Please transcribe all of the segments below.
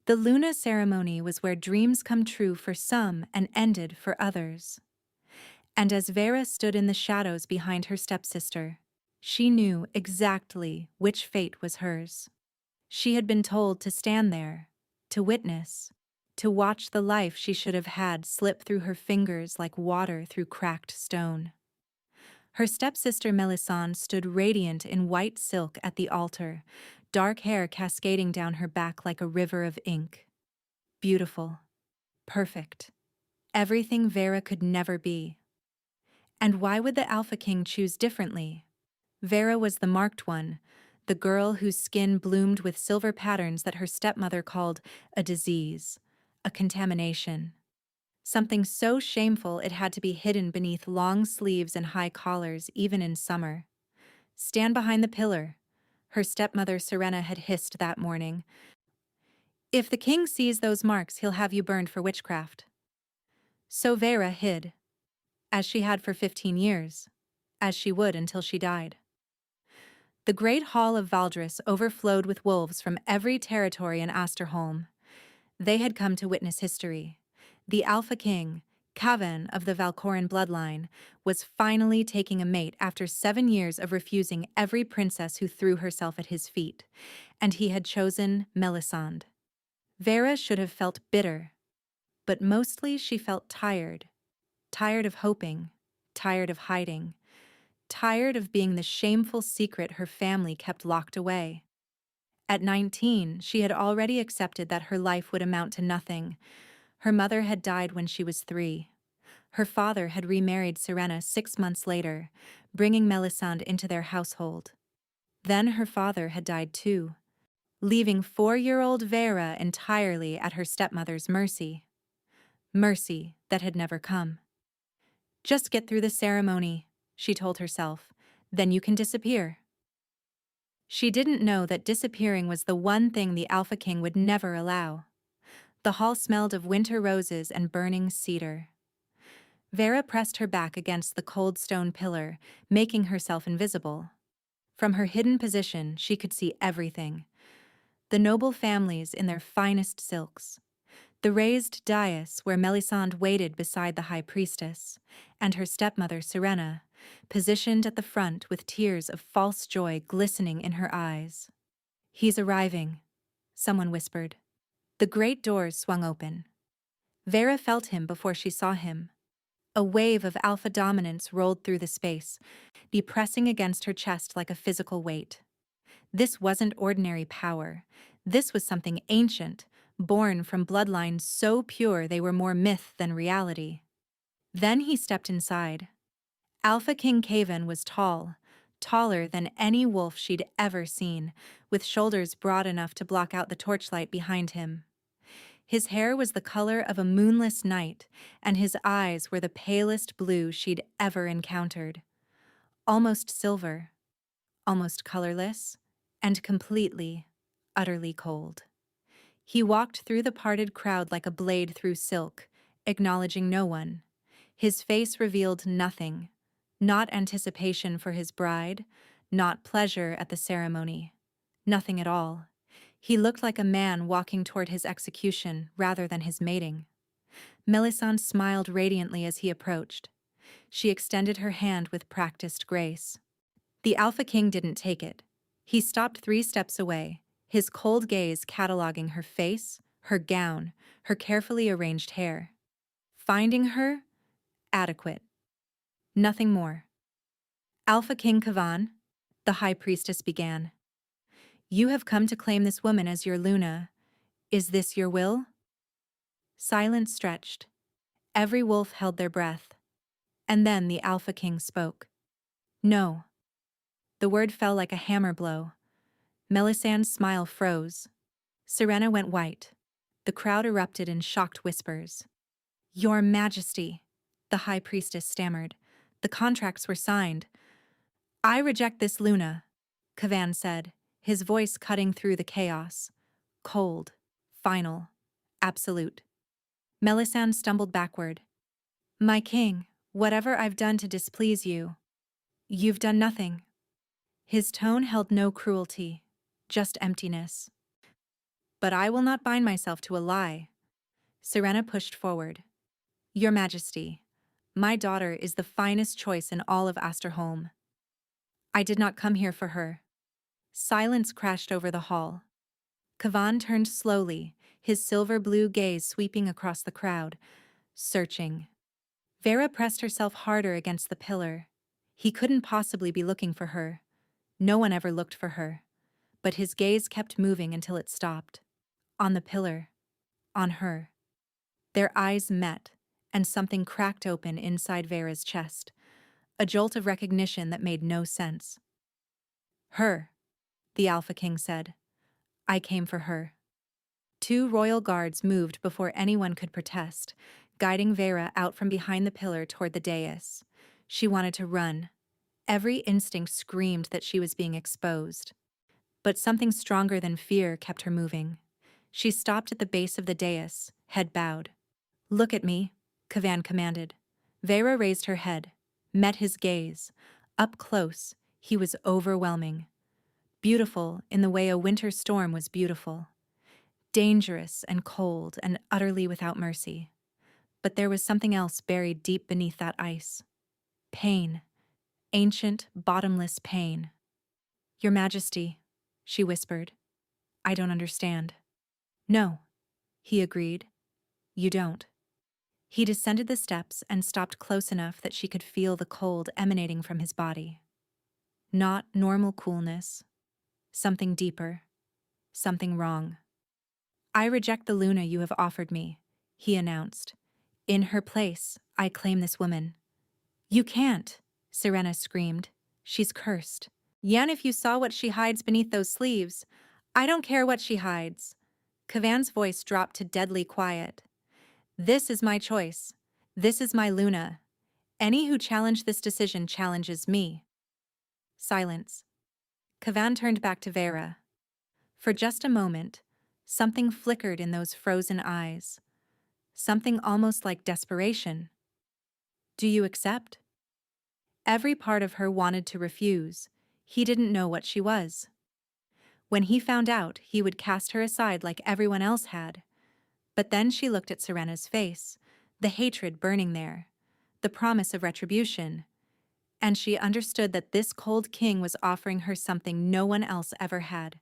The Luna ceremony was where dreams come true for some and ended for others. And as Vera stood in the shadows behind her stepsister, she knew exactly which fate was hers. She had been told to stand there, to witness, to watch the life she should have had slip through her fingers like water through cracked stone. Her stepsister Melisande stood radiant in white silk at the altar, dark hair cascading down her back like a river of ink. Beautiful. Perfect. Everything Vera could never be. And why would the Alpha King choose differently? Vera was the marked one, the girl whose skin bloomed with silver patterns that her stepmother called a disease, a contamination. Something so shameful it had to be hidden beneath long sleeves and high collars even in summer. "Stand behind the pillar," her stepmother Serena had hissed that morning. "If the king sees those marks, he'll have you burned for witchcraft." So Vera hid, as she had for 15 years, as she would until she died. The great hall of Valdres overflowed with wolves from every territory in Asterholm. They had come to witness history. The Alpha King, Kavan of the Valkoran bloodline, was finally taking a mate after 7 years of refusing every princess who threw herself at his feet, and he had chosen Melisande. Vera should have felt bitter, but mostly she felt tired. Tired of hoping, tired of hiding, tired of being the shameful secret her family kept locked away. At 19, she had already accepted that her life would amount to nothing. Her mother had died when she was 3. Her father had remarried Serena 6 months later, bringing Melisande into their household. Then her father had died too, leaving 4-year-old Vera entirely at her stepmother's mercy. Mercy that had never come. "Just get through the ceremony," she told herself, "then you can disappear." She didn't know that disappearing was the one thing the Alpha King would never allow. The hall smelled of winter roses and burning cedar. Vera pressed her back against the cold stone pillar, making herself invisible. From her hidden position, she could see everything. The noble families in their finest silks, the raised dais where Melisande waited beside the high priestess, and her stepmother Serena, positioned at the front with tears of false joy glistening in her eyes. "He's arriving," someone whispered. The great doors swung open. Vera felt him before she saw him. A wave of alpha dominance rolled through the space, depressing against her chest like a physical weight. This wasn't ordinary power. This was something ancient, born from bloodlines so pure they were more myth than reality. Then he stepped inside. Alpha King Kavan was tall, taller than any wolf she'd ever seen, with shoulders broad enough to block out the torchlight behind him. His hair was the color of a moonless night, and his eyes were the palest blue she'd ever encountered. Almost silver, almost colorless, and completely, utterly cold. He walked through the parted crowd like a blade through silk, acknowledging no one. His face revealed nothing, not anticipation for his bride, not pleasure at the ceremony. Nothing at all. He looked like a man walking toward his execution rather than his mating. Melisande smiled radiantly as he approached. She extended her hand with practiced grace. The Alpha King didn't take it. He stopped 3 steps away, his cold gaze cataloging her face, her gown, her carefully arranged hair. Finding her? Adequate. Nothing more. "Alpha King Kavan," the High Priestess began. "You have come to claim this woman as your Luna. Is this your will?" Silence stretched. Every wolf held their breath. And then the Alpha King spoke. "No." The word fell like a hammer blow. Melisande's smile froze. Serena went white. The crowd erupted in shocked whispers. "Your Majesty," the High Priestess stammered. "The contracts were signed." "I reject this Luna," Kavan said, his voice cutting through the chaos. Cold, final, absolute. Melisande stumbled backward. "My king, whatever I've done to displease you, you've done nothing." His tone held no cruelty, just emptiness. But I will not bind myself to a lie. Serena pushed forward. Your Majesty, my daughter is the finest choice in all of Asterholm. I did not come here for her. Silence crashed over the hall. Kavan turned slowly, his silver-blue gaze sweeping across the crowd, searching. Vera pressed herself harder against the pillar. He couldn't possibly be looking for her. No one ever looked for her. But his gaze kept moving until it stopped. On the pillar. On her. Their eyes met, and something cracked open inside Vera's chest. A jolt of recognition that made no sense. Her, the Alpha King said. I came for her. 2 royal guards moved before anyone could protest, guiding Vera out from behind the pillar toward the dais. She wanted to run. Every instinct screamed that she was being exposed. But something stronger than fear kept her moving. She stopped at the base of the dais, head bowed. Look at me, Kavan commanded. Vera raised her head, met his gaze. Up close, he was overwhelming. Beautiful in the way a winter storm was beautiful. Dangerous and cold and utterly without mercy. But there was something else buried deep beneath that ice. Pain. Ancient, bottomless pain. Your Majesty, she whispered. I don't understand. No, he agreed. You don't. He descended the steps and stopped close enough that she could feel the cold emanating from his body. Not normal coolness. Something deeper. Something wrong. I reject the Luna you have offered me, he announced. In her place, I claim this woman. You can't, Serena screamed. She's cursed. Yan, if you saw what she hides beneath those sleeves. I don't care what she hides. Kavan's voice dropped to deadly quiet. This is my choice. This is my Luna. Any who challenge this decision challenges me. Silence. Kavan turned back to Vera. For just a moment, something flickered in those frozen eyes. Something almost like desperation. Do you accept? Every part of her wanted to refuse. He didn't know what she was. When he found out, he would cast her aside like everyone else had. But then she looked at Serena's face, the hatred burning there, the promise of retribution, and she understood that this cold king was offering her something no one else ever had.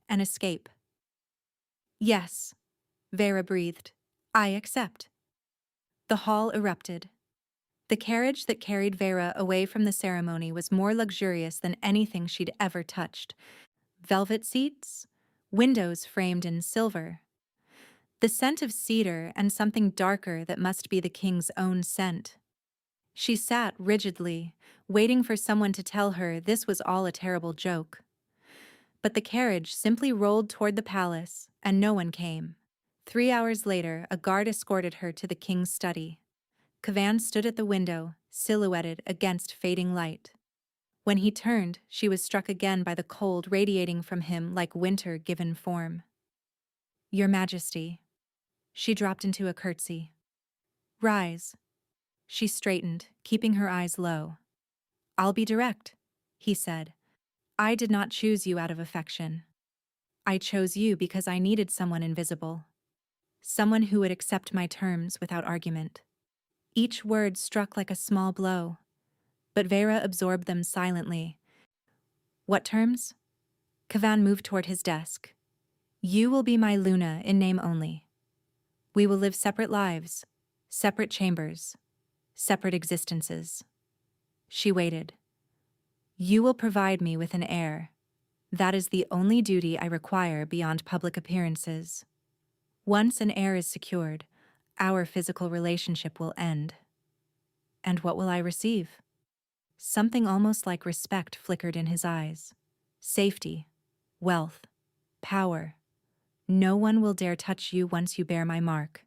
An escape. Yes, Vera breathed. I accept. The hall erupted. The carriage that carried Vera away from the ceremony was more luxurious than anything she'd ever touched. Velvet seats, windows framed in silver. The scent of cedar and something darker that must be the king's own scent. She sat rigidly, waiting for someone to tell her this was all a terrible joke. But the carriage simply rolled toward the palace, and no one came. 3 hours later, a guard escorted her to the king's study. Kavan stood at the window, silhouetted against fading light. When he turned, she was struck again by the cold radiating from him like winter given form. Your Majesty. She dropped into a curtsy. Rise. She straightened, keeping her eyes low. I'll be direct, he said. I did not choose you out of affection. I chose you because I needed someone invisible. Someone who would accept my terms without argument. Each word struck like a small blow, but Vera absorbed them silently. What terms? Kavan moved toward his desk. You will be my Luna in name only. We will live separate lives, separate chambers, separate existences. She waited. You will provide me with an heir. That is the only duty I require beyond public appearances. Once an heir is secured, our physical relationship will end. And what will I receive? Something almost like respect flickered in his eyes. Safety, wealth, power. No one will dare touch you once you bear my mark.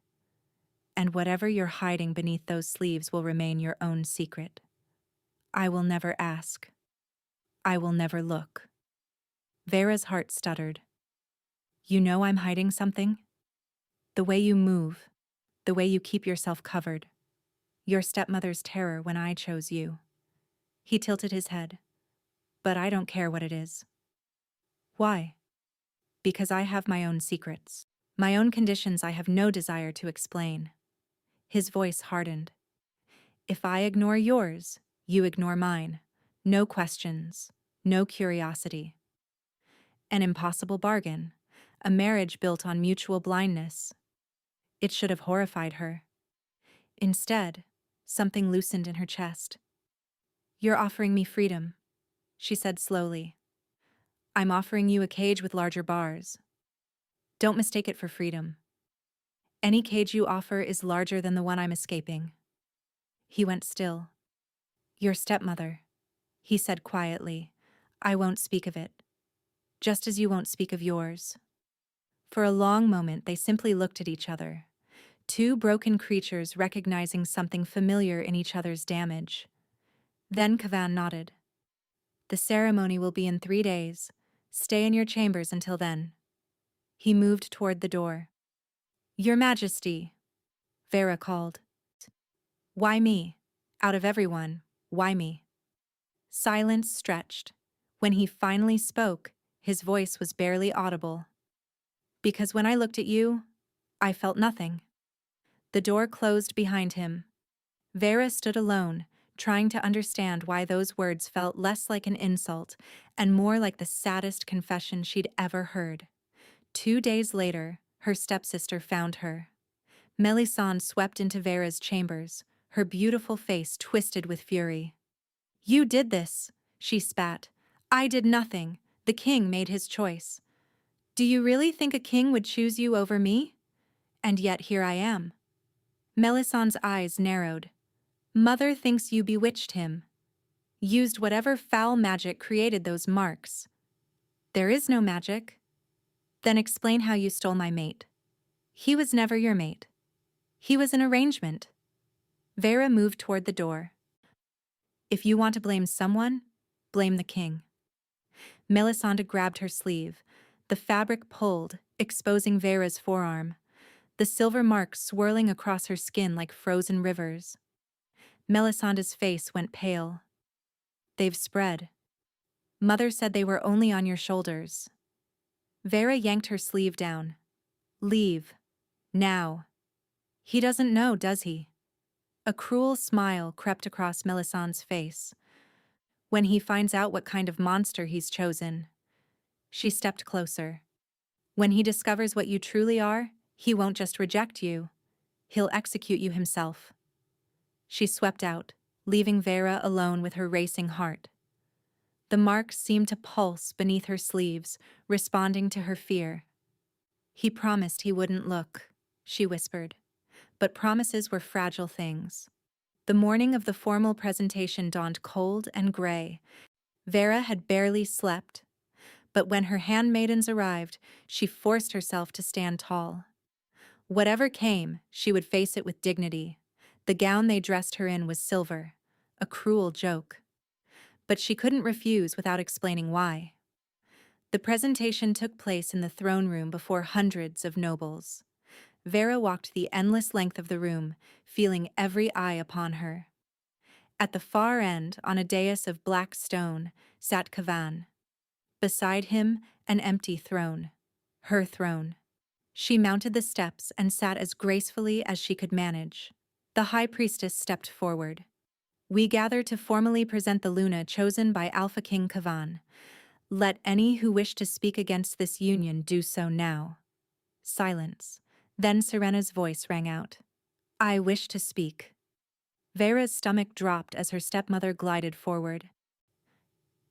And whatever you're hiding beneath those sleeves will remain your own secret. I will never ask. I will never look. Vera's heart stuttered. You know I'm hiding something? The way you move, the way you keep yourself covered. Your stepmother's terror when I chose you. He tilted his head. But I don't care what it is. Why? Because I have my own secrets. My own conditions I have no desire to explain. His voice hardened. If I ignore yours, you ignore mine. No questions, no curiosity. An impossible bargain, a marriage built on mutual blindness. It should have horrified her. Instead, something loosened in her chest. You're offering me freedom, she said slowly. I'm offering you a cage with larger bars. Don't mistake it for freedom. Any cage you offer is larger than the one I'm escaping. He went still. Your stepmother, he said quietly. I won't speak of it. Just as you won't speak of yours. For a long moment they simply looked at each other. Two broken creatures recognizing something familiar in each other's damage. Then Kavan nodded. The ceremony will be in 3 days. Stay in your chambers until then. He moved toward the door. Your Majesty, Vera called. Why me? Out of everyone, why me? Silence stretched. When he finally spoke, his voice was barely audible. Because when I looked at you, I felt nothing. The door closed behind him. Vera stood alone, trying to understand why those words felt less like an insult and more like the saddest confession she'd ever heard. 2 days later, her stepsister found her. Melisande swept into Vera's chambers, her beautiful face twisted with fury. You did this, she spat. I did nothing. The king made his choice. Do you really think a king would choose you over me? And yet here I am. Melisandre's eyes narrowed. Mother thinks you bewitched him. Used whatever foul magic created those marks. There is no magic. Then explain how you stole my mate. He was never your mate. He was an arrangement. Vera moved toward the door. If you want to blame someone, blame the king. Melisande grabbed her sleeve. The fabric pulled, exposing Vera's forearm. The silver marks swirling across her skin like frozen rivers. Melisandre's face went pale. They've spread. Mother said they were only on your shoulders. Vera yanked her sleeve down. Leave. Now. He doesn't know, does he? A cruel smile crept across Melisandre's face. When he finds out what kind of monster he's chosen. She stepped closer. When he discovers what you truly are, he won't just reject you. He'll execute you himself. She swept out, leaving Vera alone with her racing heart. The marks seemed to pulse beneath her sleeves, responding to her fear. He promised he wouldn't look, she whispered. But promises were fragile things. The morning of the formal presentation dawned cold and gray. Vera had barely slept. But when her handmaidens arrived, she forced herself to stand tall. Whatever came, she would face it with dignity. The gown they dressed her in was silver, a cruel joke. But she couldn't refuse without explaining why. The presentation took place in the throne room before hundreds of nobles. Vera walked the endless length of the room, feeling every eye upon her. At the far end, on a dais of black stone, sat Kavan. Beside him, an empty throne. Her throne. She mounted the steps and sat as gracefully as she could manage. The high priestess stepped forward. We gather to formally present the Luna chosen by Alpha King Kavan. Let any who wish to speak against this union do so now. Silence. Then Serena's voice rang out. I wish to speak. Vera's stomach dropped as her stepmother glided forward.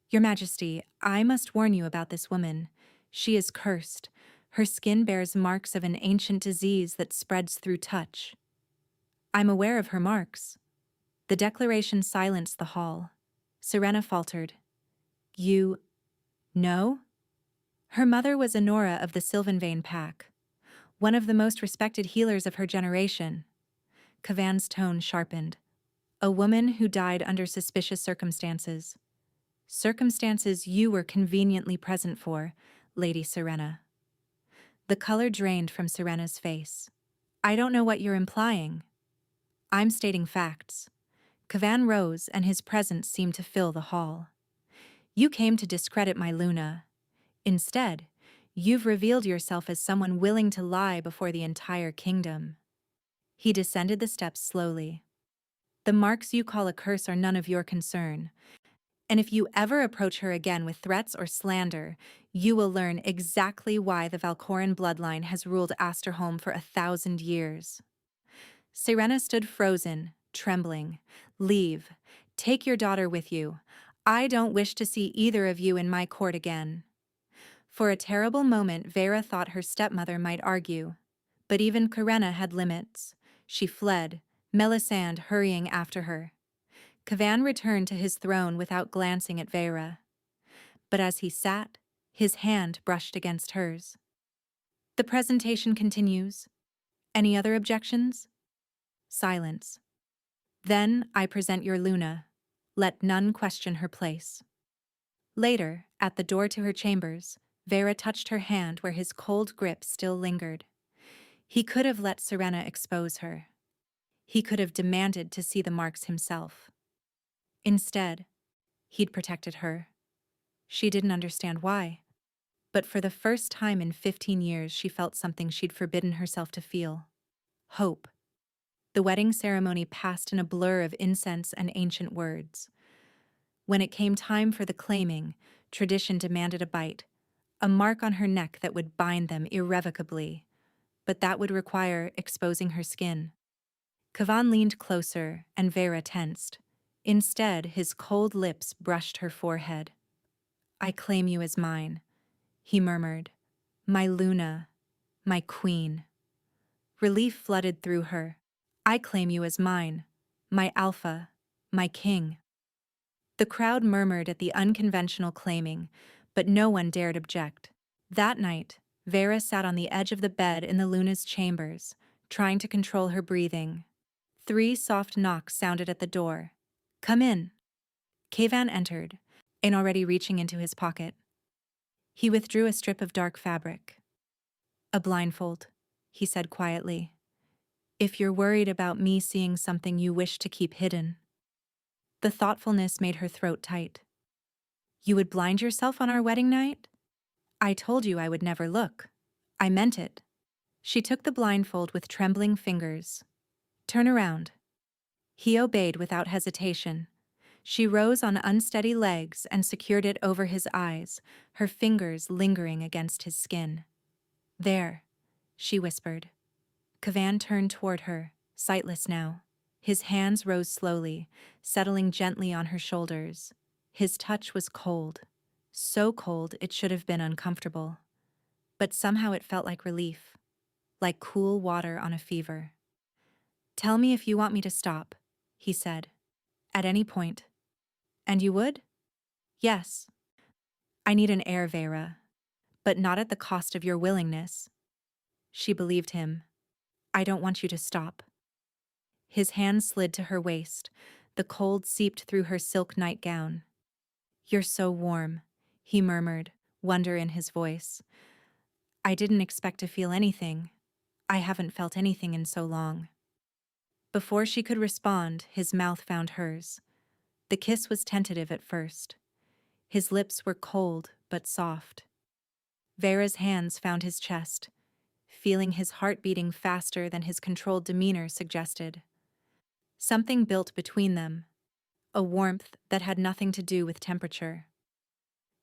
Your Majesty, I must warn you about this woman. She is cursed. Her skin bears marks of an ancient disease that spreads through touch. I'm aware of her marks. The declaration silenced the hall. Serena faltered. You know? Her mother was Honora of the Sylvanvane pack, one of the most respected healers of her generation. Kavan's tone sharpened. A woman who died under suspicious circumstances. Circumstances you were conveniently present for, Lady Serena. The color drained from Serena's face. I don't know what you're implying. I'm stating facts. Kavan rose and his presence seemed to fill the hall. You came to discredit my Luna. Instead, You've revealed yourself as someone willing to lie before the entire kingdom. He descended the steps slowly. The marks you call a curse are none of your concern, and if you ever approach her again with threats or slander, you will learn exactly why the Valkoran bloodline has ruled Asterholm for 1,000 years. Sirena stood frozen, trembling. Leave. Take your daughter with you. I don't wish to see either of you in my court again. For a terrible moment, Vera thought her stepmother might argue. But even Karena had limits. She fled, Melisande hurrying after her. Kavan returned to his throne without glancing at Vera. But as he sat, his hand brushed against hers. The presentation continues. Any other objections? Silence. Then I present your Luna. Let none question her place. Later, at the door to her chambers, Vera touched her hand where his cold grip still lingered. He could have let Serena expose her. He could have demanded to see the marks himself. Instead, he'd protected her. She didn't understand why. But for the first time in 15 years, she felt something she'd forbidden herself to feel. Hope. The wedding ceremony passed in a blur of incense and ancient words. When it came time for the claiming, tradition demanded a bite, a mark on her neck that would bind them irrevocably. But that would require exposing her skin. Kavan leaned closer, and Vera tensed. Instead, his cold lips brushed her forehead. I claim you as mine, he murmured. My Luna, my queen. Relief flooded through her. I claim you as mine, my alpha, my king. The crowd murmured at the unconventional claiming, but no one dared object. That night, Vera sat on the edge of the bed in the Luna's chambers, trying to control her breathing. 3 soft knocks sounded at the door. Come in. Kavan entered, and already reaching into his pocket. He withdrew a strip of dark fabric. A blindfold, he said quietly. If you're worried about me seeing something you wish to keep hidden. The thoughtfulness made her throat tight. You would blind yourself on our wedding night? I told you I would never look. I meant it. She took the blindfold with trembling fingers. Turn around. He obeyed without hesitation. She rose on unsteady legs and secured it over his eyes, her fingers lingering against his skin. There, she whispered. Kavan turned toward her, sightless now. His hands rose slowly, settling gently on her shoulders. His touch was cold, so cold it should have been uncomfortable. But somehow it felt like relief, like cool water on a fever. Tell me if you want me to stop, he said. At any point. And you would? Yes. I need an heir, Vera, but not at the cost of your willingness. She believed him. I don't want you to stop. His hand slid to her waist. The cold seeped through her silk nightgown. You're so warm, he murmured, wonder in his voice. I didn't expect to feel anything. I haven't felt anything in so long. Before she could respond, his mouth found hers. The kiss was tentative at first. His lips were cold but soft. Vera's hands found his chest, feeling his heart beating faster than his controlled demeanor suggested. Something built between them, a warmth that had nothing to do with temperature.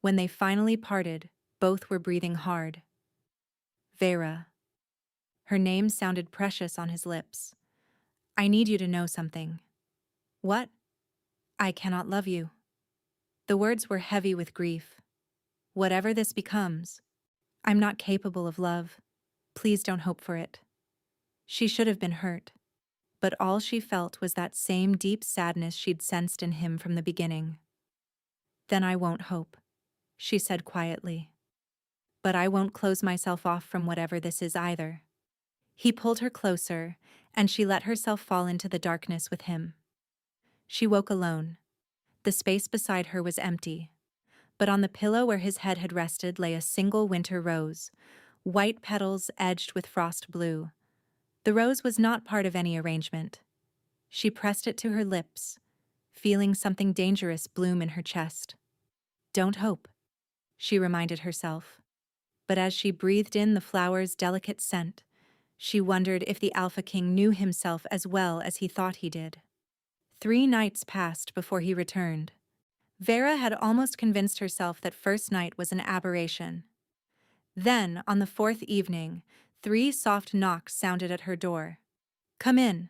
When they finally parted, both were breathing hard. Vera. Her name sounded precious on his lips. I need you to know something. What? I cannot love you. The words were heavy with grief. Whatever this becomes, I'm not capable of love. Please don't hope for it. She should have been hurt, but all she felt was that same deep sadness she'd sensed in him from the beginning. Then I won't hope, she said quietly. But I won't close myself off from whatever this is either. He pulled her closer, and she let herself fall into the darkness with him. She woke alone. The space beside her was empty, but on the pillow where his head had rested lay a single winter rose, white petals edged with frost blue. The rose was not part of any arrangement. She pressed it to her lips, feeling something dangerous bloom in her chest. Don't hope, she reminded herself. But as she breathed in the flower's delicate scent, she wondered if the Alpha King knew himself as well as he thought he did. 3 nights passed before he returned. Vera had almost convinced herself that first night was an aberration. Then, on the 4th evening, 3 soft knocks sounded at her door. "Come in."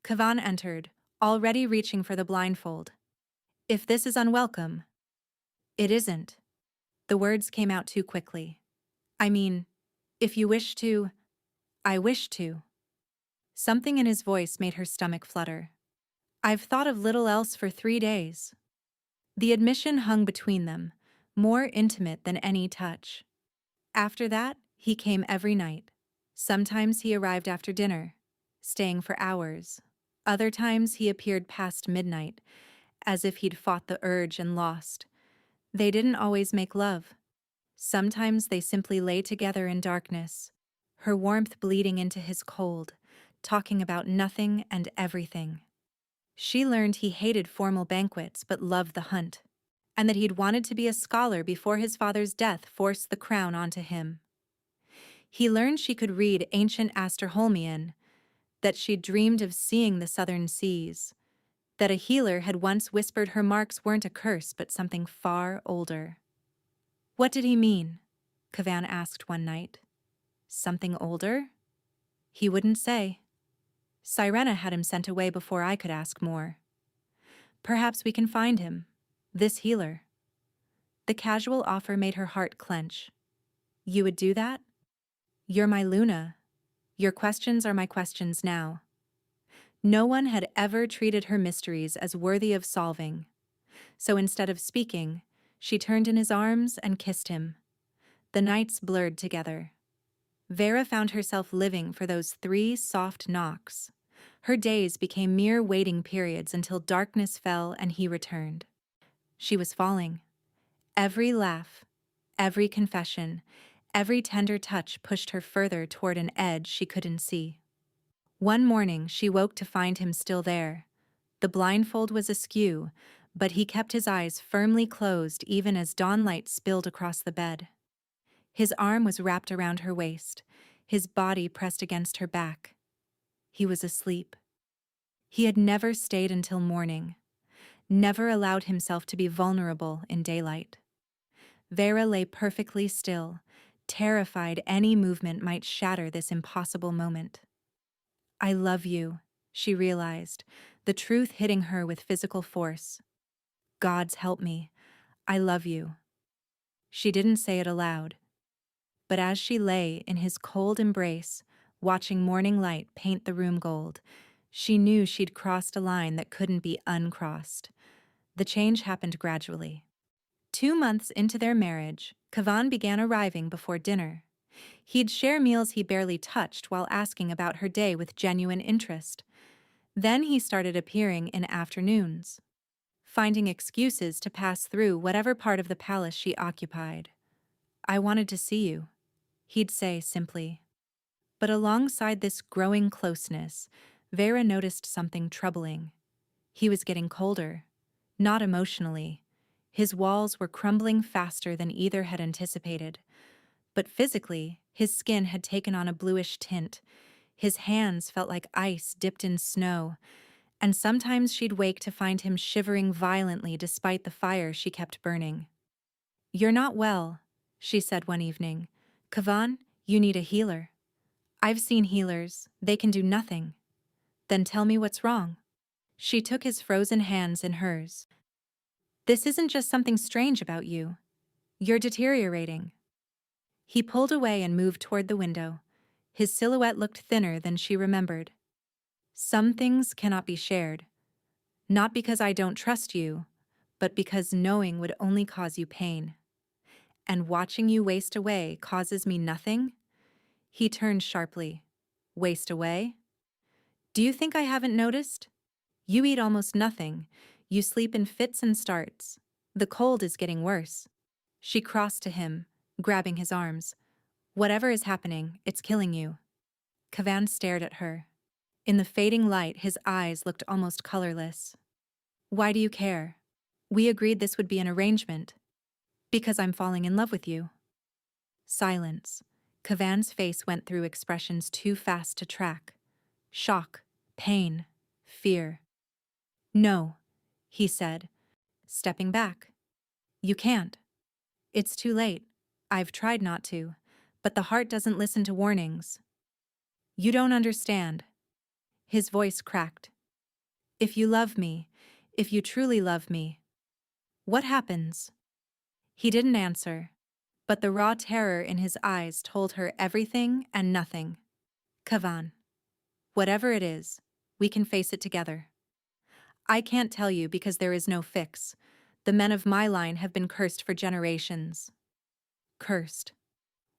Kavan entered, already reaching for the blindfold. "If this is unwelcome." "It isn't." The words came out too quickly. "I mean, if you wish to, I wish to." Something in his voice made her stomach flutter. "I've thought of little else for 3 days." The admission hung between them, more intimate than any touch. After that, he came every night. Sometimes he arrived after dinner, staying for hours. Other times he appeared past midnight, as if he'd fought the urge and lost. They didn't always make love. Sometimes they simply lay together in darkness, her warmth bleeding into his cold, talking about nothing and everything. She learned he hated formal banquets but loved the hunt, and that he'd wanted to be a scholar before his father's death forced the crown onto him. He learned she could read ancient Asterholmian, that she'd dreamed of seeing the southern seas, that a healer had once whispered her marks weren't a curse but something far older. "What did he mean?" Kavan asked one night. "Something older?" He wouldn't say. Sirena had him sent away before I could ask more. "Perhaps we can find him, this healer." The casual offer made her heart clench. "You would do that?" "You're my Luna. Your questions are my questions now." No one had ever treated her mysteries as worthy of solving. So instead of speaking, she turned in his arms and kissed him. The nights blurred together. Vera found herself living for those 3 soft knocks. Her days became mere waiting periods until darkness fell and he returned. She was falling. Every laugh, every confession, every tender touch pushed her further toward an edge she couldn't see. One morning she woke to find him still there. The blindfold was askew, but he kept his eyes firmly closed even as dawnlight spilled across the bed. His arm was wrapped around her waist, his body pressed against her back. He was asleep. He had never stayed until morning, never allowed himself to be vulnerable in daylight. Vera lay perfectly still, terrified any movement might shatter this impossible moment. "I love you," she realized, the truth hitting her with physical force. "Gods help me. I love you." She didn't say it aloud. But as she lay in his cold embrace, watching morning light paint the room gold, she knew she'd crossed a line that couldn't be uncrossed. The change happened gradually. 2 months into their marriage, Kavan began arriving before dinner. He'd share meals he barely touched while asking about her day with genuine interest. Then he started appearing in afternoons, finding excuses to pass through whatever part of the palace she occupied. "I wanted to see you," he'd say simply. But alongside this growing closeness, Vera noticed something troubling. He was getting colder, not emotionally. His walls were crumbling faster than either had anticipated. But physically, his skin had taken on a bluish tint. His hands felt like ice dipped in snow, and sometimes she'd wake to find him shivering violently despite the fire she kept burning. "You're not well," she said one evening. "Kavan, you need a healer." "I've seen healers. They can do nothing." "Then tell me what's wrong." She took his frozen hands in hers. "This isn't just something strange about you. You're deteriorating." He pulled away and moved toward the window. His silhouette looked thinner than she remembered. "Some things cannot be shared. Not because I don't trust you, but because knowing would only cause you pain. And watching you waste away causes me nothing?" He turned sharply. "Waste away? Do you think I haven't noticed? You eat almost nothing. You sleep in fits and starts. The cold is getting worse." She crossed to him, grabbing his arms. "Whatever is happening, it's killing you." Kavan stared at her. In the fading light, his eyes looked almost colorless. "Why do you care? We agreed this would be an arrangement." "Because I'm falling in love with you." Silence. Kavan's face went through expressions too fast to track. Shock, pain, fear. No, he said, stepping back. You can't. It's too late. I've tried not to, but the heart doesn't listen to warnings. You don't understand. His voice cracked. If you love me, if you truly love me, what happens? He didn't answer, but the raw terror in his eyes told her everything and nothing. Kavan, whatever it is, we can face it together. I can't tell you because there is no fix. The men of my line have been cursed for generations. Cursed?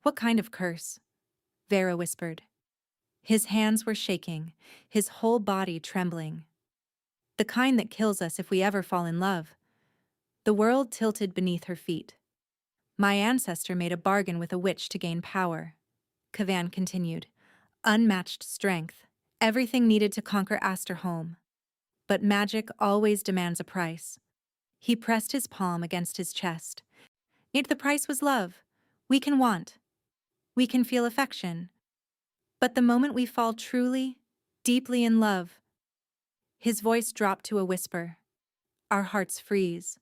What kind of curse? Vera whispered. His hands were shaking, his whole body trembling. The kind that kills us if we ever fall in love. The world tilted beneath her feet. My ancestor made a bargain with a witch to gain power. Kavan continued. Unmatched strength, everything needed to conquer Asterholm. But magic always demands a price. He pressed his palm against his chest. Yet the price was love. We can want. We can feel affection. But the moment we fall truly, deeply in love, his voice dropped to a whisper. Our hearts freeze,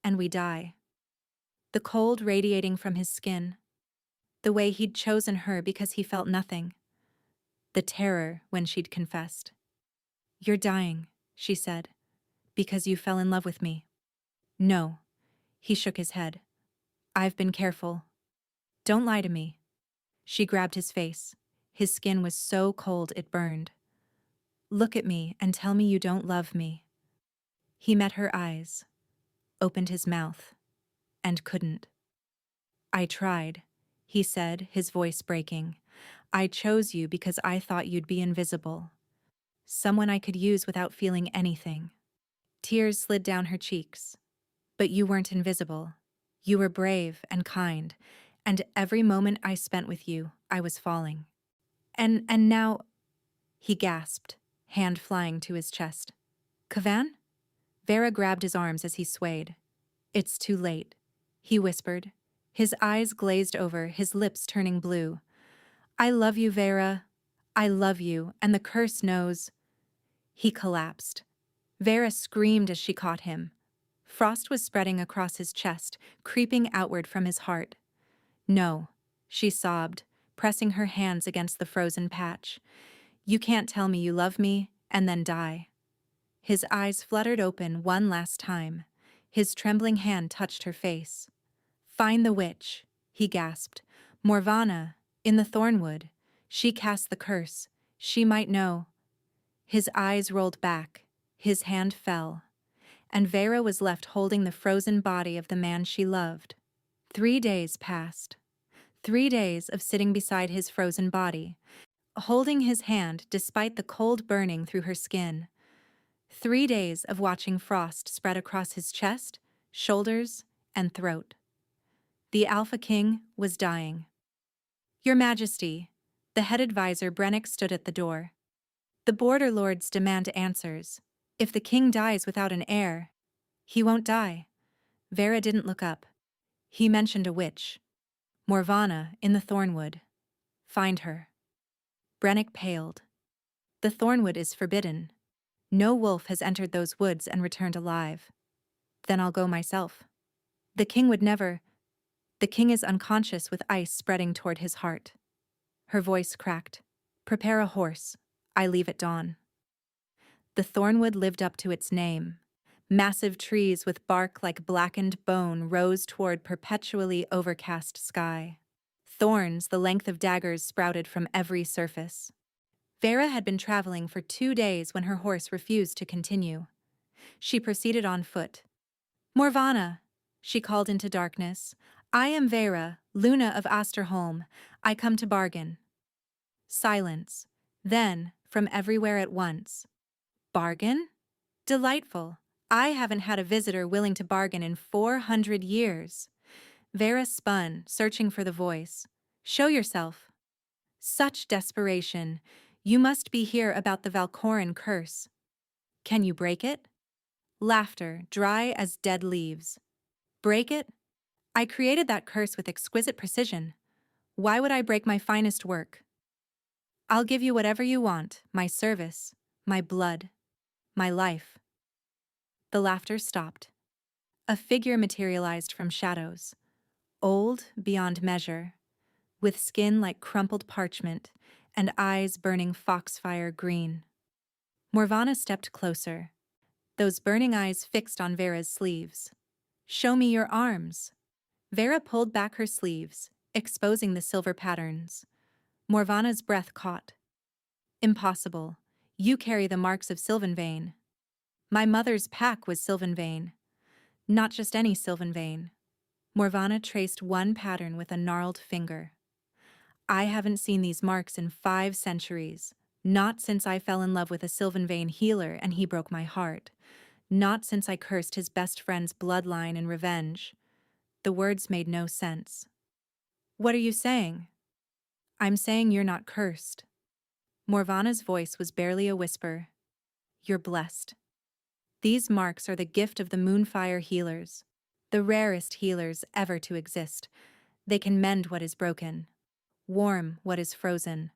and we die. The cold radiating from his skin. The way he'd chosen her because he felt nothing. The terror when she'd confessed. You're dying, she said, because you fell in love with me. No, he shook his head. I've been careful. Don't lie to me. She grabbed his face. His skin was so cold it burned. Look at me and tell me you don't love me. He met her eyes, opened his mouth, and couldn't. I tried, he said, his voice breaking. I chose you because I thought you'd be invisible. Someone I could use without feeling anything. Tears slid down her cheeks. But you weren't invisible. You were brave and kind, and every moment I spent with you, I was falling. And now, he gasped, hand flying to his chest. Kavan? Vera grabbed his arms as he swayed. It's too late, he whispered, his eyes glazed over, his lips turning blue. I love you, Vera. I love you, and the curse knows. He collapsed. Vera screamed as she caught him. Frost was spreading across his chest, creeping outward from his heart. No, she sobbed, pressing her hands against the frozen patch. You can't tell me you love me and then die. His eyes fluttered open one last time. His trembling hand touched her face. Find the witch, he gasped. Morvana, in the thornwood. She cast the curse. She might know. His eyes rolled back. His hand fell. And Vera was left holding the frozen body of the man she loved. 3 days passed. 3 days of sitting beside his frozen body, holding his hand despite the cold burning through her skin. 3 days of watching frost spread across his chest, shoulders, and throat. The Alpha King was dying. Your Majesty, the head advisor Brennick stood at the door. The Border Lords demand answers. If the king dies without an heir, he won't die. Vera didn't look up. He mentioned a witch. Morvana, in the thornwood. Find her. Brennick paled. The thornwood is forbidden. No wolf has entered those woods and returned alive. Then I'll go myself. The king would never. The king is unconscious with ice spreading toward his heart. Her voice cracked. Prepare a horse. I leave at dawn. The thornwood lived up to its name. Massive trees with bark like blackened bone rose toward perpetually overcast sky. Thorns the length of daggers sprouted from every surface. Vera had been traveling for 2 days when her horse refused to continue. She proceeded on foot. Morvana, she called into darkness. I am Vera, Luna of Asterholm. I come to bargain. Silence. Then, from everywhere at once. Bargain? Delightful. I haven't had a visitor willing to bargain in 400 years. Vera spun, searching for the voice. Show yourself. Such desperation. You must be here about the Valkoran curse. Can you break it? Laughter, dry as dead leaves. Break it? I created that curse with exquisite precision. Why would I break my finest work? I'll give you whatever you want, my service, my blood, my life. The laughter stopped. A figure materialized from shadows, old beyond measure, with skin like crumpled parchment and eyes burning foxfire green. Morvana stepped closer, those burning eyes fixed on Vera's sleeves. Show me your arms. Vera pulled back her sleeves, exposing the silver patterns. Morvana's breath caught. Impossible. You carry the marks of Sylvanvane. My mother's pack was Sylvanvane. Not just any Sylvanvane. Morvana traced one pattern with a gnarled finger. I haven't seen these marks in 5 centuries. Not since I fell in love with a Sylvanvane healer and he broke my heart. Not since I cursed his best friend's bloodline in revenge. The words made no sense. What are you saying? I'm saying you're not cursed. Morvana's voice was barely a whisper. You're blessed. These marks are the gift of the Moonfire healers, the rarest healers ever to exist. They can mend what is broken, warm what is frozen,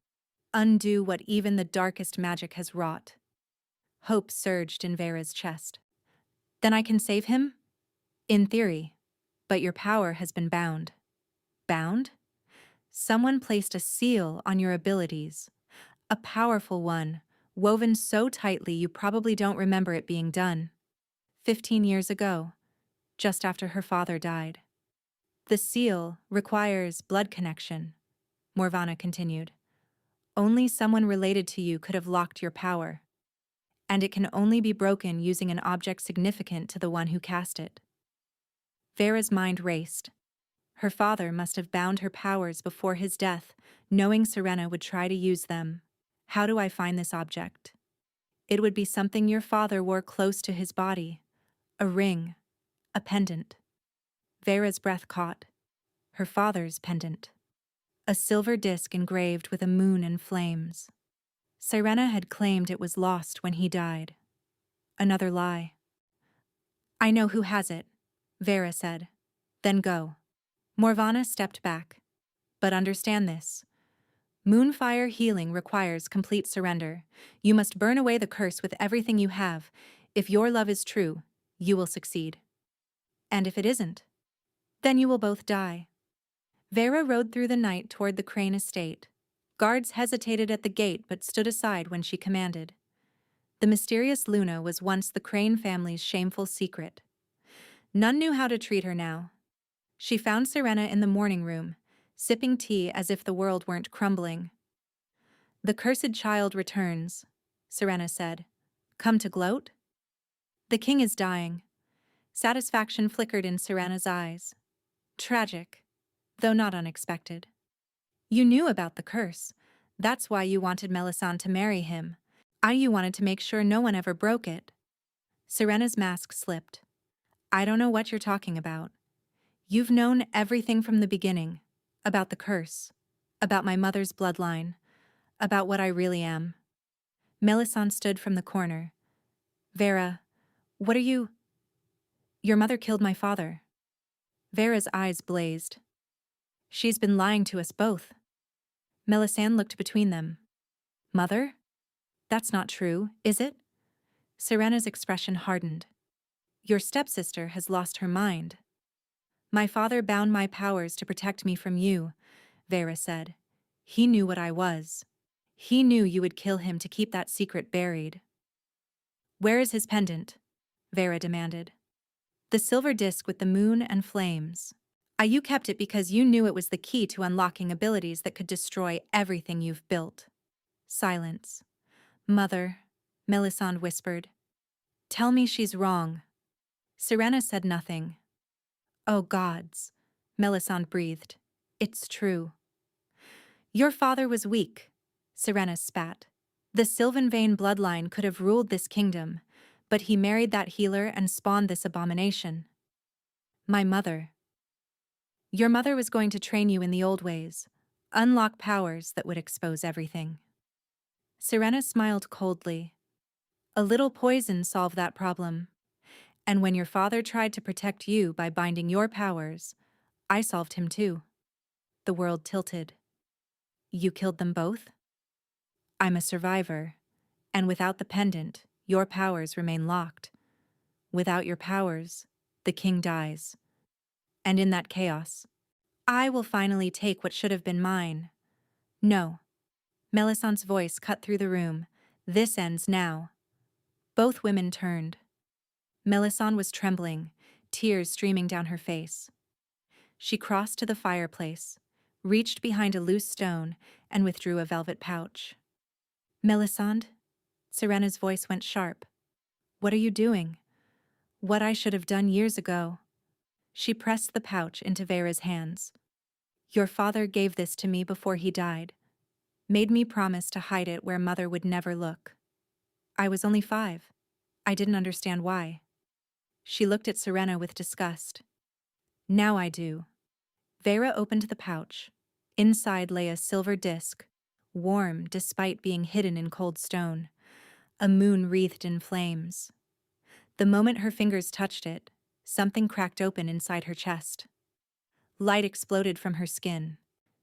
undo what even the darkest magic has wrought. Hope surged in Vera's chest. Then I can save him? In theory. But your power has been bound. Bound? Someone placed a seal on your abilities. A powerful one, woven so tightly you probably don't remember it being done. 15 years ago, just after her father died. The seal requires blood connection, Morvana continued. Only someone related to you could have locked your power. And it can only be broken using an object significant to the one who cast it. Vera's mind raced. Her father must have bound her powers before his death, knowing Serena would try to use them. How do I find this object? It would be something your father wore close to his body. A ring. A pendant. Vera's breath caught. Her father's pendant. A silver disc engraved with a moon and flames. Serena had claimed it was lost when he died. Another lie. I know who has it, Vera said. Then go. Morvana stepped back. But understand this. Moonfire healing requires complete surrender. You must burn away the curse with everything you have. If your love is true, you will succeed. And if it isn't, then you will both die. Vera rode through the night toward the Crane estate. Guards hesitated at the gate but stood aside when she commanded. The mysterious Luna was once the Crane family's shameful secret. None knew how to treat her now. She found Serena in the morning room, sipping tea as if the world weren't crumbling. The cursed child returns, Serena said. Come to gloat? The king is dying. Satisfaction flickered in Serena's eyes. Tragic, though not unexpected. You knew about the curse. That's why you wanted Melisande to marry him. You wanted to make sure no one ever broke it. Serena's mask slipped. I don't know what you're talking about. You've known everything from the beginning. About the curse. About my mother's bloodline. About what I really am. Melisande stood from the corner. Vera, what are you... Your mother killed my father. Vera's eyes blazed. She's been lying to us both. Melisande looked between them. Mother? That's not true, is it? Serena's expression hardened. Your stepsister has lost her mind. My father bound my powers to protect me from you, Vera said. He knew what I was. He knew you would kill him to keep that secret buried. Where is his pendant? Vera demanded. The silver disc with the moon and flames. You kept it because you knew it was the key to unlocking abilities that could destroy everything you've built. Silence. Mother, Melisande whispered. Tell me she's wrong. Serena said nothing. Oh gods, Melisande breathed. It's true. Your father was weak, Serena spat. The Sylvanvane bloodline could have ruled this kingdom, but he married that healer and spawned this abomination. My mother. Your mother was going to train you in the old ways, unlock powers that would expose everything. Serena smiled coldly. A little poison solved that problem. And when your father tried to protect you by binding your powers, I solved him too. The world tilted. You killed them both? I'm a survivor, and without the pendant, your powers remain locked. Without your powers, the king dies. And in that chaos, I will finally take what should have been mine. No. Melisandre's voice cut through the room. This ends now. Both women turned. Melisandre was trembling, tears streaming down her face. She crossed to the fireplace, reached behind a loose stone, and withdrew a velvet pouch. Melisandre? Serena's voice went sharp. What are you doing? What I should have done years ago. She pressed the pouch into Vera's hands. Your father gave this to me before he died. Made me promise to hide it where Mother would never look. I was only 5. I didn't understand why. She looked at Serena with disgust. Now I do. Vera opened the pouch. Inside lay a silver disc, warm despite being hidden in cold stone, a moon wreathed in flames. The moment her fingers touched it, something cracked open inside her chest. Light exploded from her skin.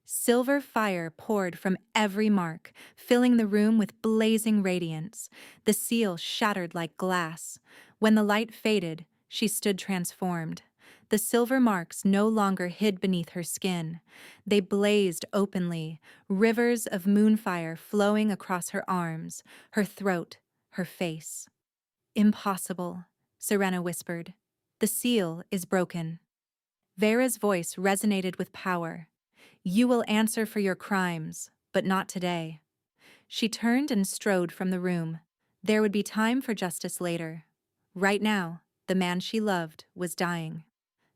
Silver fire poured from every mark, filling the room with blazing radiance. The seal shattered like glass. When the light faded, she stood transformed. The silver marks no longer hid beneath her skin. They blazed openly, rivers of moonfire flowing across her arms, her throat, her face. Impossible, Serena whispered. The seal is broken. Vera's voice resonated with power. You will answer for your crimes, but not today. She turned and strode from the room. There would be time for justice later. Right now, the man she loved was dying.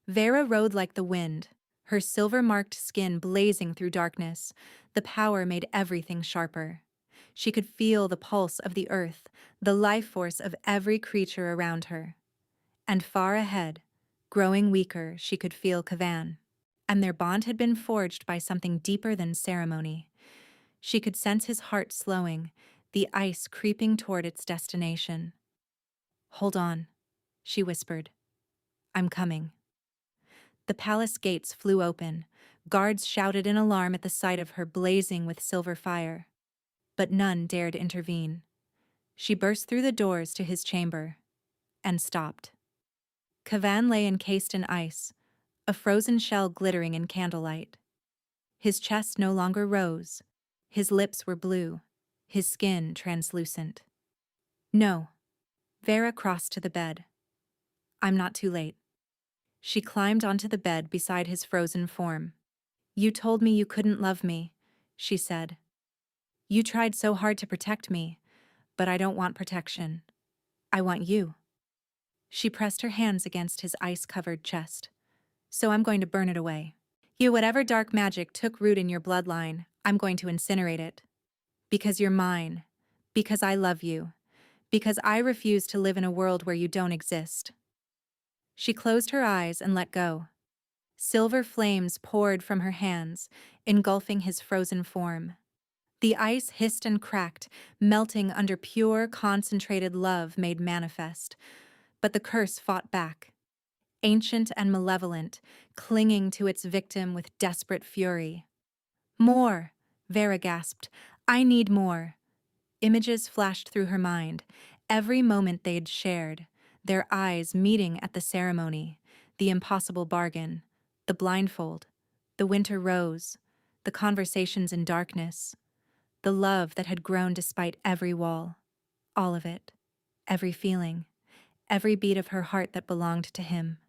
Vera rode like the wind, her silver-marked skin blazing through darkness. The power made everything sharper. She could feel the pulse of the earth, the life force of every creature around her. And far ahead, growing weaker, she could feel Kavan. And their bond had been forged by something deeper than ceremony. She could sense his heart slowing, the ice creeping toward its destination. Hold on, she whispered. I'm coming. The palace gates flew open. Guards shouted in alarm at the sight of her blazing with silver fire. But none dared intervene. She burst through the doors to his chamber and stopped. Kavan lay encased in ice, a frozen shell glittering in candlelight. His chest no longer rose. His lips were blue, his skin translucent. No. Vera crossed to the bed. I'm not too late. She climbed onto the bed beside his frozen form. You told me you couldn't love me, she said. You tried so hard to protect me, but I don't want protection. I want you. She pressed her hands against his ice-covered chest. So I'm going to burn it away. Whatever dark magic took root in your bloodline, I'm going to incinerate it. Because you're mine. Because I love you. Because I refuse to live in a world where you don't exist. She closed her eyes and let go. Silver flames poured from her hands, engulfing his frozen form. The ice hissed and cracked, melting under pure, concentrated love made manifest. But the curse fought back. Ancient and malevolent, clinging to its victim with desperate fury. More, Vera gasped. I need more. Images flashed through her mind, every moment they'd shared, their eyes meeting at the ceremony, the impossible bargain, the blindfold, the winter rose, the conversations in darkness, the love that had grown despite every wall. All of it, every feeling, every beat of her heart that belonged to him.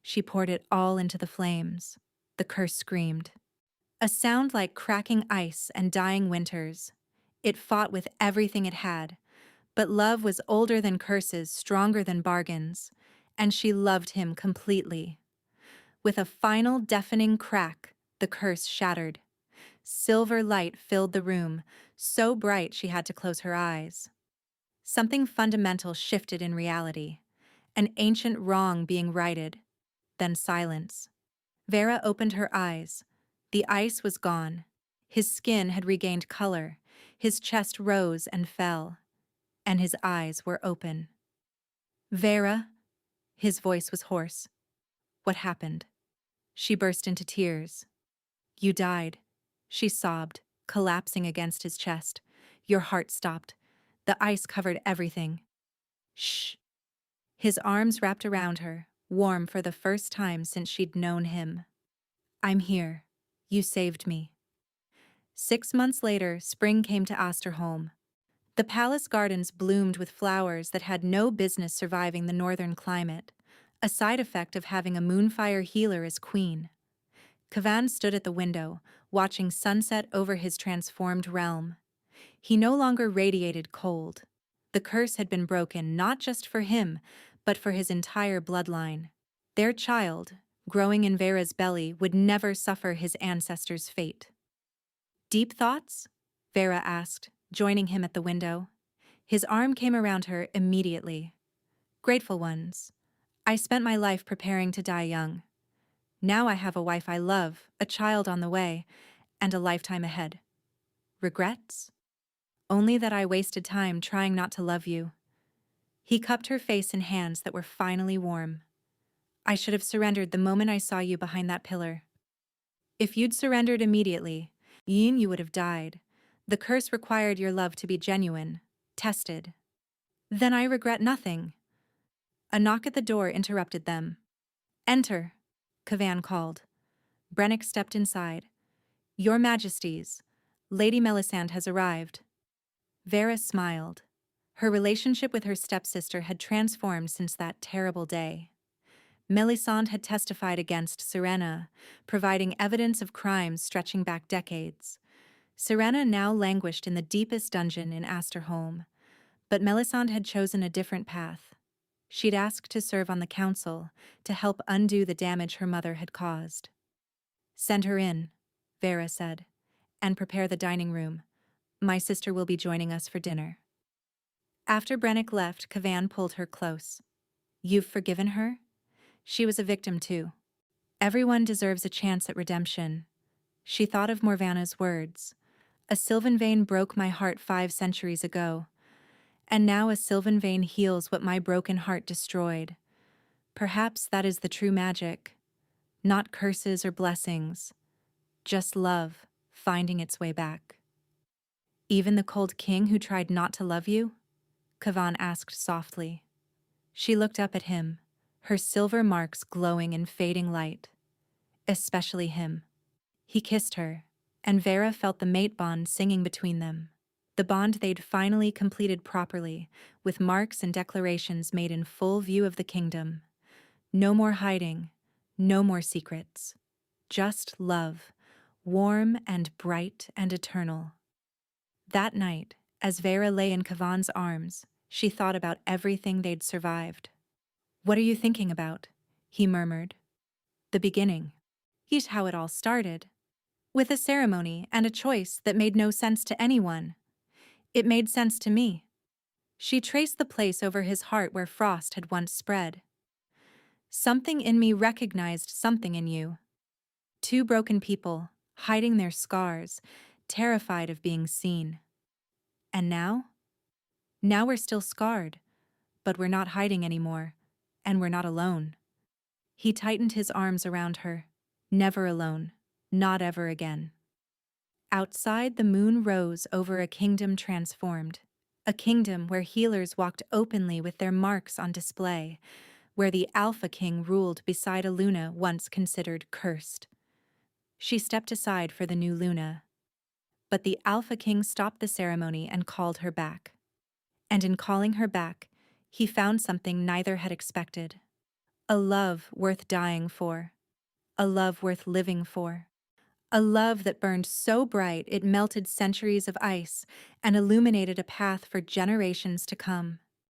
She poured it all into the flames. The curse screamed. A sound like cracking ice and dying winters. It fought with everything it had. But love was older than curses, stronger than bargains. And she loved him completely. With a final deafening crack, the curse shattered. Silver light filled the room, so bright she had to close her eyes. Something fundamental shifted in reality. An ancient wrong being righted. Then silence. Vera opened her eyes. The ice was gone. His skin had regained color. His chest rose and fell. And his eyes were open. Vera? His voice was hoarse. What happened? She burst into tears. You died, she sobbed, collapsing against his chest. Your heart stopped. The ice covered everything. Shh. His arms wrapped around her, warm for the first time since she'd known him. I'm here. You saved me. 6 months later, spring came to Osterholm. The palace gardens bloomed with flowers that had no business surviving the northern climate, a side effect of having a moonfire healer as queen. Kavan stood at the window, watching sunset over his transformed realm. He no longer radiated cold. The curse had been broken not just for him, but for his entire bloodline. Their child, growing in Vera's belly, would never suffer his ancestors' fate. Deep thoughts? Vera asked, joining him at the window. His arm came around her immediately. Grateful ones. I spent my life preparing to die young. Now I have a wife I love, a child on the way, and a lifetime ahead. Regrets? Only that I wasted time trying not to love you. He cupped her face in hands that were finally warm. I should have surrendered the moment I saw you behind that pillar. If you'd surrendered immediately, you would have died. The curse required your love to be genuine, tested. Then I regret nothing. A knock at the door interrupted them. Enter, Kavan called. Brennick stepped inside. Your Majesties, Lady Melisande has arrived. Vera smiled. Her relationship with her stepsister had transformed since that terrible day. Melisande had testified against Serena, providing evidence of crimes stretching back decades. Serena now languished in the deepest dungeon in Asterholm, but Melisande had chosen a different path. She'd asked to serve on the council, to help undo the damage her mother had caused. Send her in, Vera said, and prepare the dining room. My sister will be joining us for dinner. After Brennick left, Kavan pulled her close. You've forgiven her? She was a victim too. Everyone deserves a chance at redemption. She thought of Morvanna's words. A sylvan vein broke my heart 5 centuries ago, and now a sylvan vein heals what my broken heart destroyed. Perhaps that is the true magic. Not curses or blessings, just love finding its way back. Even the cold king who tried not to love you? Kavan asked softly. She looked up at him, her silver marks glowing in fading light. Especially him. He kissed her, and Vera felt the mate bond singing between them. The bond they'd finally completed properly, with marks and declarations made in full view of the kingdom. No more hiding, no more secrets. Just love, warm and bright and eternal. That night, as Vera lay in Kavan's arms, she thought about everything they'd survived. What are you thinking about? He murmured. The beginning. Here's how it all started. With a ceremony and a choice that made no sense to anyone. It made sense to me. She traced the place over his heart where frost had once spread. Something in me recognized something in you. 2 broken people, hiding their scars, terrified of being seen. And now? Now we're still scarred, but we're not hiding anymore, and we're not alone. He tightened his arms around her. Never alone, not ever again. Outside, the moon rose over a kingdom transformed, a kingdom where healers walked openly with their marks on display, where the Alpha King ruled beside a Luna once considered cursed. She stepped aside for the new Luna. But the Alpha King stopped the ceremony and called her back. And in calling her back, he found something neither had expected. A love worth dying for. A love worth living for. A love that burned so bright it melted centuries of ice and illuminated a path for generations to come.